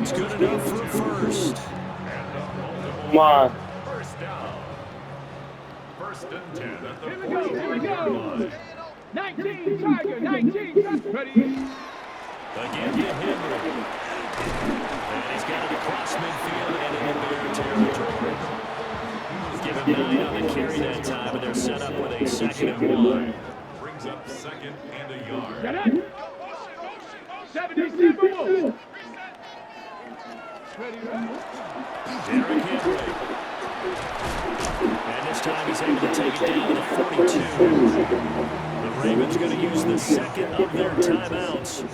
It's good enough for a first. Come on. First down. First and 10 at the 42-yard line. 19, Tiger, 19, ready. Again to Henry. And he's got it across midfield and into Bear territory. Give him 9 on the carry that time, and they're set up with a 2nd and 1. Brings up 2nd and a yard. Get it. 77. Ready. Derrick Henry. And this time he's able to take it down to the 42. The Ravens going to use the 2nd of their timeouts,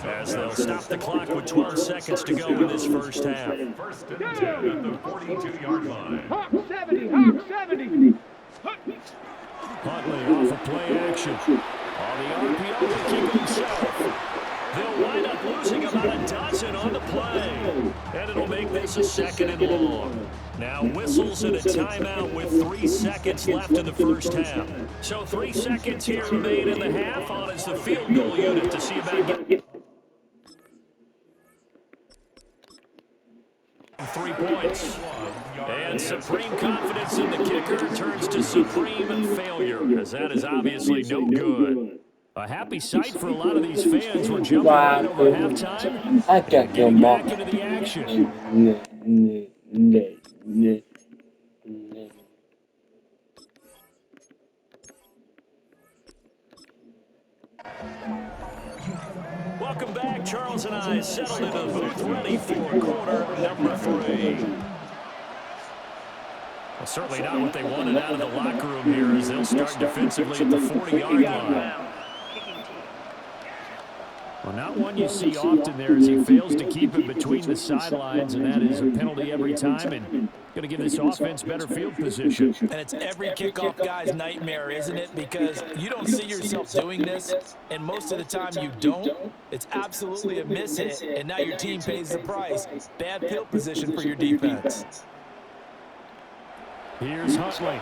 as they'll stop the clock with 12 seconds to go in this first half. First and 10 at the 42-yard line. Hawk 70, Hawk 70. Huntley off of play action. On the RPO to keep himself. They'll wind up losing about a dozen on the play. And it'll make this a 2nd and long. Now whistles and a timeout with 3 seconds left in the first half. So 3 seconds here remain in the half on as the field goal unit to see about getting 3 points. And supreme confidence in the kicker turns to supreme failure, as that is obviously no good. A happy sight for a lot of these fans. We're jumping right over halftime. I can't Getting go back into the action. Welcome back. Charles and I settled in the booth, ready for quarter number 3. Well, certainly not what they wanted out of the locker room here, as they'll start defensively at the 40-yard line. Well, not one you see often there, as he fails to keep it between the sidelines, and that is a penalty every time, and going to give this offense better field position. And it's every kickoff guy's nightmare, isn't it? Because you don't see yourself doing this, and most of the time you don't. It's absolutely a miss hit, and now your team pays the price. Bad field position for your defense. Here's Huntley.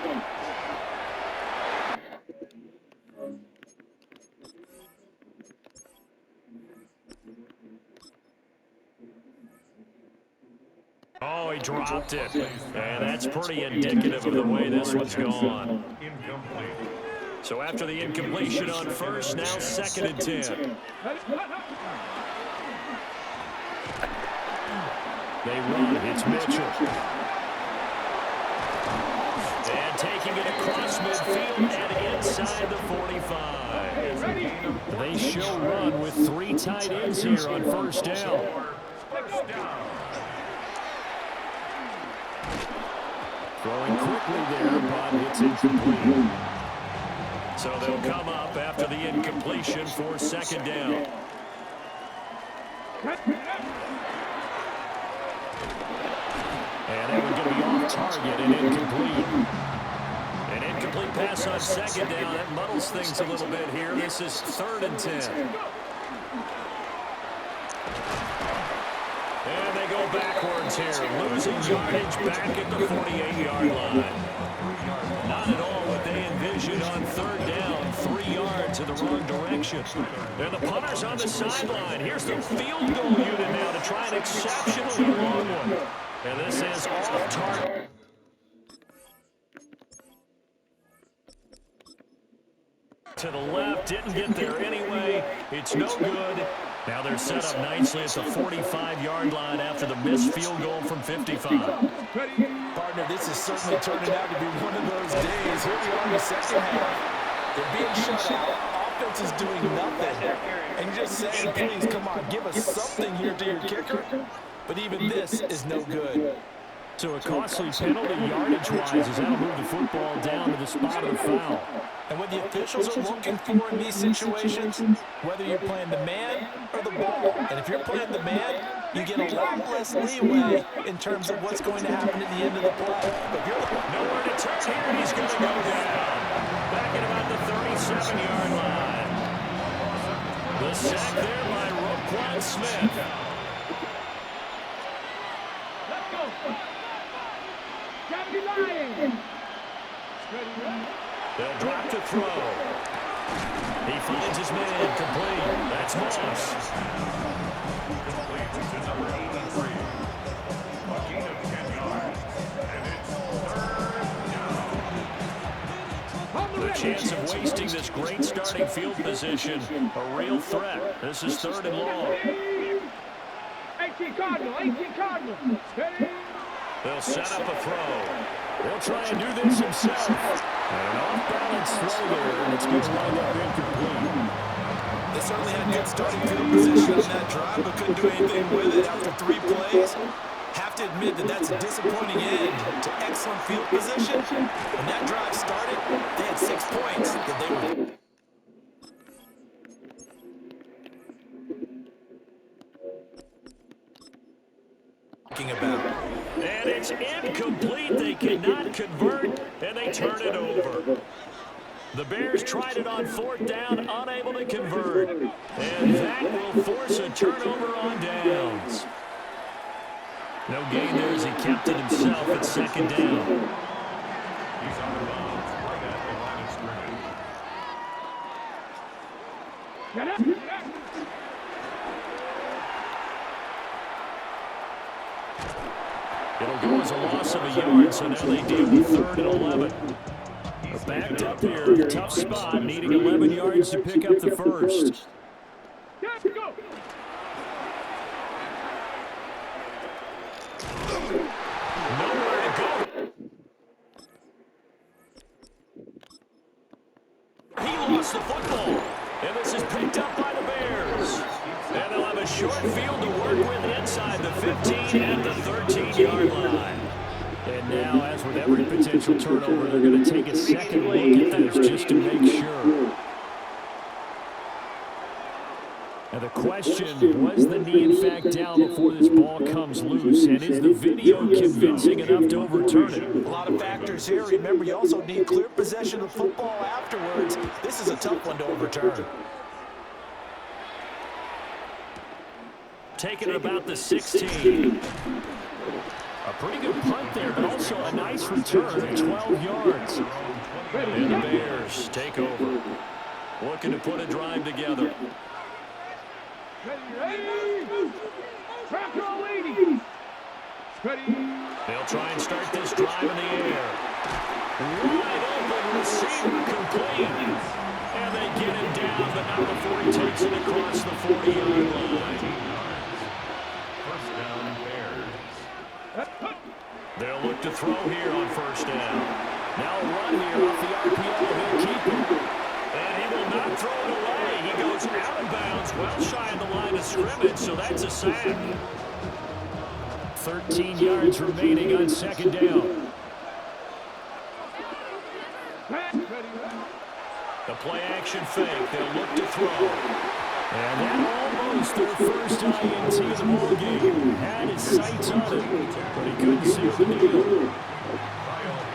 Oh, he dropped it. And that's pretty indicative of the way this one's gone. So after the incompletion on first, now 2nd and 10. They run. It's Mitchell. And taking it across midfield and inside the 45. They show run with 3 tight ends here on first down. Throwing quickly there, but it's incomplete. So they'll come up after the incompletion for 2nd down. And that one going to be off target and incomplete. An incomplete pass on 2nd down. That muddles things a little bit here. This is 3rd and 10. And they go backwards here, losing yardage back at the 48-yard line. Not at all what they envisioned on 3rd down, 3 yards in the wrong direction. And the punter's on the sideline. Here's the field goal unit now to try an exceptionally long one. And this is off target. To the left, didn't get there anyway. It's no good. Now they're set up nicely at the 45-yard line after the missed field goal from 55. Partner, this is certainly turning out to be one of those days. Here we are in the 2nd half. They're being shut out. Offense is doing nothing. And you're just saying, please, come on, give us something here to your kicker. But even this is no good. So a costly penalty yardage-wise as that'll move the football down to the spot of the foul. And what the officials are looking for in these situations, whether you're playing the man or the ball, and if you're playing the man, you get a lot less leeway in terms of what's going to happen at the end of the play. But you're nowhere to turn here, he's going to go down. Back at about the 37-yard line. The sack there by Roquan Smith. They'll drop to throw. He finds his man complete. That's Moss. Complete to number 83. chance of wasting this great starting field position. A real threat. This is 3rd and long. 18 Cardinal, 18 Cardinal. Ready? They'll set up a throw. They'll try and do this himself. And an off-balance throw there, and it's going to wind up incomplete. They certainly had good starting field position on that drive, but couldn't do anything with it after 3 plays. Have to admit that that's a disappointing end to excellent field position. When that drive started, they had 6 points that they were talking about. And it's incomplete. They cannot convert, and they turn it over. The Bears tried it on 4th down, unable to convert. And that will force a turnover on downs. No gain there as he kept it himself at 2nd down. He's on the bounds right at the line of scrimmage. It'll go as a loss of a yard, so now they deal with 3rd and 11. They're backed up here, tough spot, needing 11 yards to pick up the first. Go. Nowhere to go. He lost the football, and this is picked up by the Bears. And they'll have a short field to work with inside the 15 and the 13-yard line. And now, as with every potential turnover, they're going to take a second look at this just to make sure. Now the question, was the knee in fact down before this ball comes loose? And is the video convincing enough to overturn it? A lot of factors here. Remember, you also need clear possession of football afterwards. This is a tough one to overturn. Taking it about the 16. A pretty good punt there, but also a nice return at 12 yards. And the Bears take over. Looking to put a drive together. Ready? Track your lady. Ready? They'll try and start this drive in the air. Wide open receiver complete. And they get him down, but not before he takes it across the 40-yard line. First down, Bears. They'll look to throw here on 1st down. Now a run here off the RPO. He'll keep it. And he will not throw it away. He goes out of bounds, well shy of the line of scrimmage, so that's a sack. 13 yards remaining on 2nd down. The play action fake. They'll look to throw. And that almost their first INT of the ball game. Had his sights on it, but he couldn't seal the deal.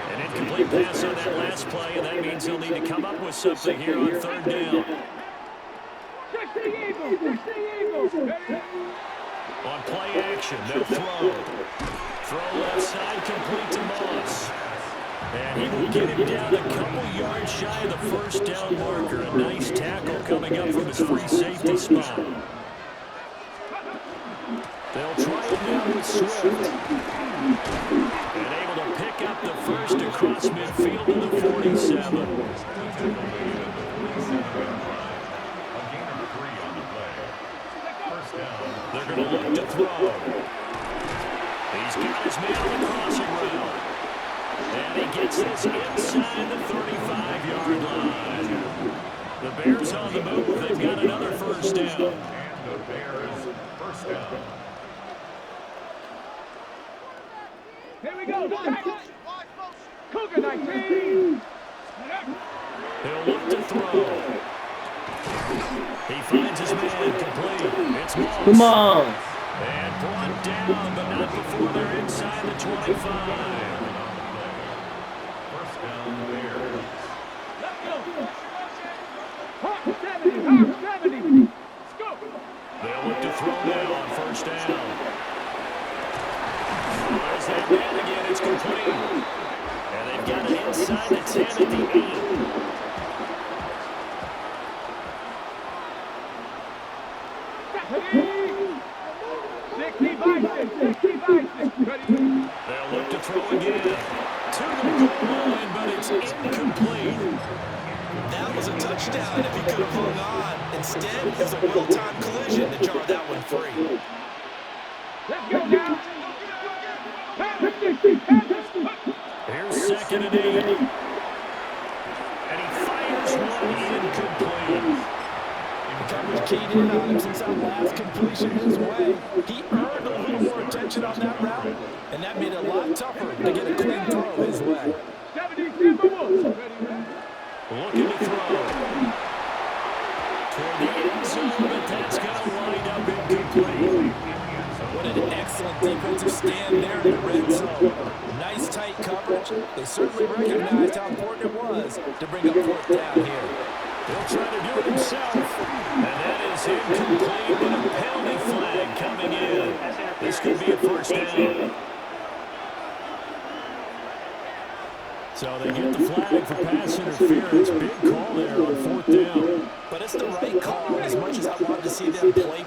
An incomplete pass on that last play, and that means he'll need to come up with something here on 3rd down. On play action, they'll throw. Throw left side, complete to Moss. And he will get him down a couple yards shy of the 1st down marker. A nice tackle coming up from his free safety spot. They'll try it now with Swift. And able to pick up the first across midfield to the 47. They're going to look to throw. He's got his man on the crossing route. And he gets this inside the 35-yard line. The Bears on the move. They've got another 1st down. And the Bears, 1st down. Here we go. Cougar 19. He'll look to throw. He finds his man complete. It's Moss. Come on. And brought down, but not before they're inside the 25. First down, Bears. Hawk 70. Hawk 70. Scoop. They'll look to throw now on 1st down. There's that man again. It's complete. And they've got it inside the 10 at the 8. They'll look to throw again. To the goal line, but it's incomplete. touchdown if he could have hung on. Instead, it was a well-timed collision to jar that one free. Let's go now. Here's 2nd and 8. And he fires one incomplete. Coverage keyed in on him since that last completion his way. He earned a little more attention on that route, and that made it a lot tougher to get a clean throw his way. 77 Looking to throw. Toward the end zone, but that's going to wind up incomplete. What an excellent defensive stand there in the red zone. Nice tight coverage. They certainly recognized how important it was to bring up 4th down here. He'll try to do it himself. And that is incomplete with a penalty flag coming in. This could be a 1st down. So they get the flag for pass interference. Big call there on 4th down. But it's the right call as much as I wanted to see them play